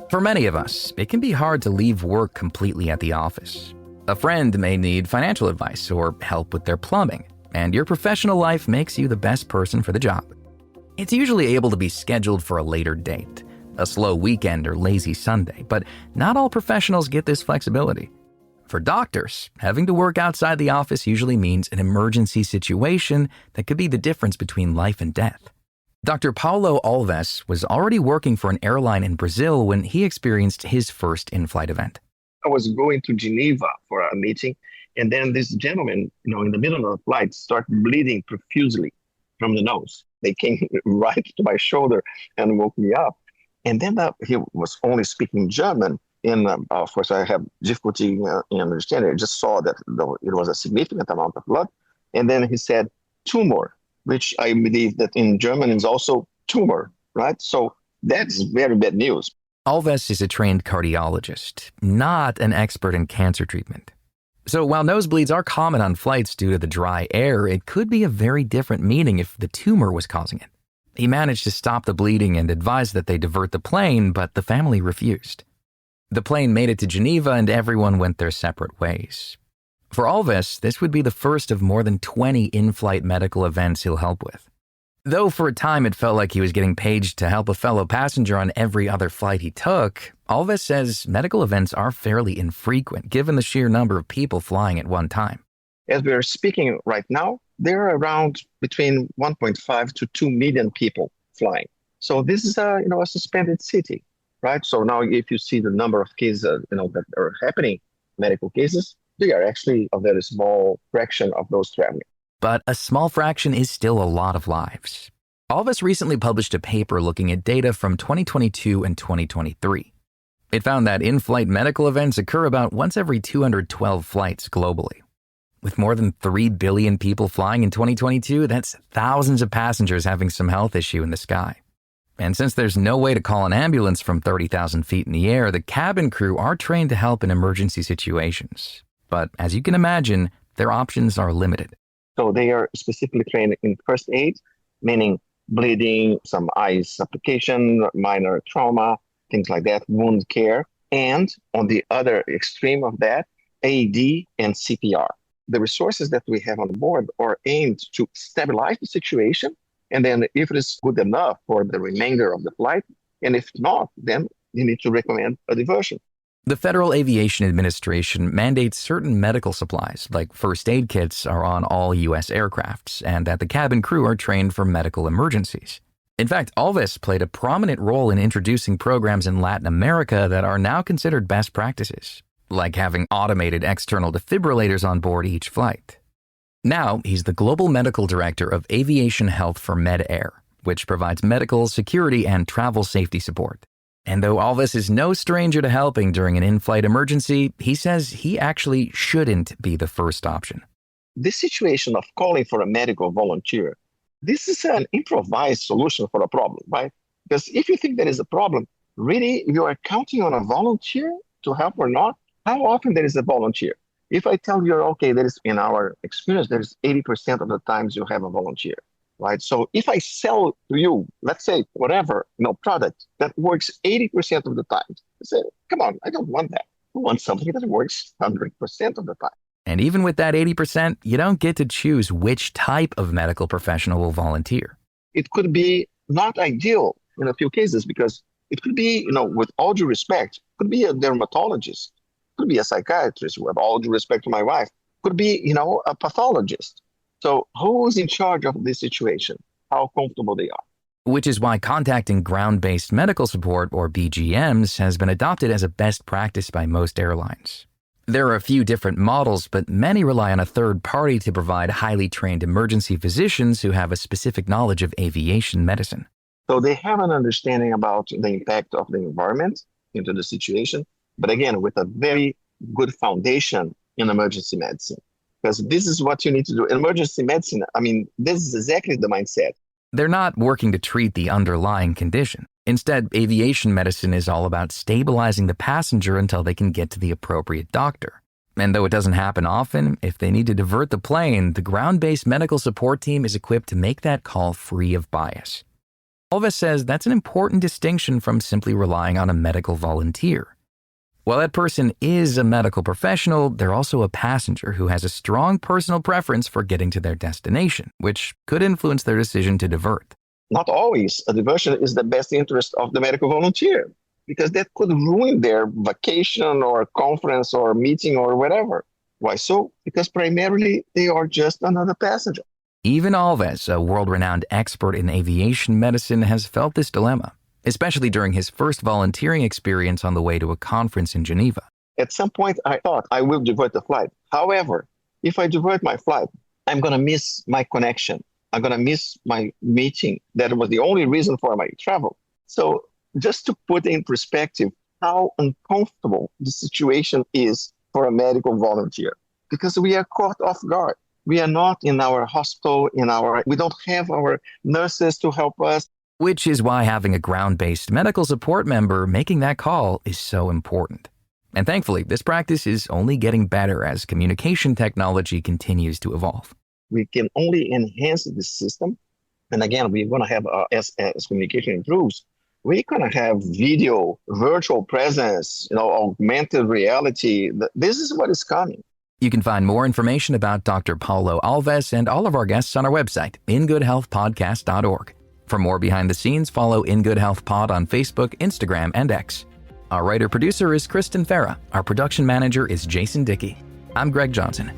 For many of us, it can be hard to leave work completely at the office. A friend may need financial advice or help with their plumbing, and your professional life makes you the best person for the job. It's usually able to be scheduled for a later date, a slow weekend or lazy Sunday, but not all professionals get this flexibility. For doctors, having to work outside the office usually means an emergency situation that could be the difference between life and death. Dr. Paulo Alves was already working for an airline in Brazil when he experienced his first in-flight event. I was going to Geneva for a meeting, and then this gentleman, in the middle of the flight, started bleeding profusely from the nose. They came right to my shoulder and woke me up. And then he was only speaking German, and of course I have difficulty in understanding. I just saw that it was a significant amount of blood. And then he said, tumor, which I believe that in German is also tumor, right? So that's very bad news. Alves is a trained cardiologist, not an expert in cancer treatment. So while nosebleeds are common on flights due to the dry air, it could be a very different meaning if the tumor was causing it. He managed to stop the bleeding and advised that they divert the plane, but the family refused. The plane made it to Geneva and everyone went their separate ways. For Alves, this would be the first of more than 20 in-flight medical events he'll help with. Though for a time it felt like he was getting paged to help a fellow passenger on every other flight he took, Alves says medical events are fairly infrequent given the sheer number of people flying at one time. As we're speaking right now, there are around between 1.5 to 2 million people flying. So this is a suspended city, right? So now if you see the number of cases that are happening, medical cases, they are actually a very small fraction of those traveling. But a small fraction is still a lot of lives. Alves recently published a paper looking at data from 2022 and 2023. It found that in-flight medical events occur about once every 212 flights globally. With more than 3 billion people flying in 2022, that's thousands of passengers having some health issue in the sky. And since there's no way to call an ambulance from 30,000 feet in the air, the cabin crew are trained to help in emergency situations. But as you can imagine, their options are limited. So they are specifically trained in first aid, meaning bleeding, some ice application, minor trauma, things like that, wound care. And on the other extreme of that, AED and CPR. The resources that we have on board are aimed to stabilize the situation. And then if it is good enough for the remainder of the flight, and if not, then you need to recommend a diversion. The Federal Aviation Administration mandates certain medical supplies, like first aid kits, are on all U.S. aircrafts, and that the cabin crew are trained for medical emergencies. In fact, Alves played a prominent role in introducing programs in Latin America that are now considered best practices, like having automated external defibrillators on board each flight. Now, he's the Global Medical Director of Aviation Health for MedAir, which provides medical, security, and travel safety support. And though Alves is no stranger to helping during an in-flight emergency, he says he actually shouldn't be the first option. This situation of calling for a medical volunteer, this is an improvised solution for a problem, right? Because if you think there is a problem, really you are counting on a volunteer to help or not? How often there is a volunteer? If I tell you, okay, there is, in our experience, there's 80% of the times you have a volunteer. Right. So if I sell to you, let's say, whatever, product that works 80% of the time, I say, come on, I don't want that. I want something that works 100% of the time. And even with that 80%, you don't get to choose which type of medical professional will volunteer. It could be not ideal in a few cases because it could be, with all due respect, it could be a dermatologist, it could be a psychiatrist, with all due respect to my wife, it could be, a pathologist. So who's in charge of this situation? How comfortable they are? Which is why contacting ground-based medical support, or BGMs, has been adopted as a best practice by most airlines. There are a few different models, but many rely on a third party to provide highly trained emergency physicians who have a specific knowledge of aviation medicine. So they have an understanding about the impact of the environment into the situation, but again, with a very good foundation in emergency medicine. Because this is what you need to do. Emergency medicine, this is exactly the mindset. They're not working to treat the underlying condition. Instead, aviation medicine is all about stabilizing the passenger until they can get to the appropriate doctor. And though it doesn't happen often, if they need to divert the plane, the ground-based medical support team is equipped to make that call free of bias. Alves says that's an important distinction from simply relying on a medical volunteer. While that person is a medical professional, they're also a passenger who has a strong personal preference for getting to their destination, which could influence their decision to divert. Not always a diversion is the best interest of the medical volunteer, because that could ruin their vacation or conference or meeting or whatever. Why so? Because primarily they are just another passenger. Even Alves, a world-renowned expert in aviation medicine, has felt this dilemma, especially during his first volunteering experience on the way to a conference in Geneva. At some point, I thought I will divert the flight. However, if I divert my flight, I'm going to miss my connection. I'm going to miss my meeting. That was the only reason for my travel. So just to put in perspective how uncomfortable the situation is for a medical volunteer, because we are caught off guard. We are not in our hospital, we don't have our nurses to help us. Which is why having a ground-based medical support member making that call is so important. And thankfully, this practice is only getting better as communication technology continues to evolve. We can only enhance the system. And again, we're going to have, as communication improves, we're going to have video, virtual presence, augmented reality. This is what is coming. You can find more information about Dr. Paulo Alves and all of our guests on our website, ingoodhealthpodcast.org. For more behind the scenes, follow In Good Health Pod on Facebook, Instagram, and X. Our writer-producer is Kristen Farah. Our production manager is Jason Dickey. I'm Greg Johnson.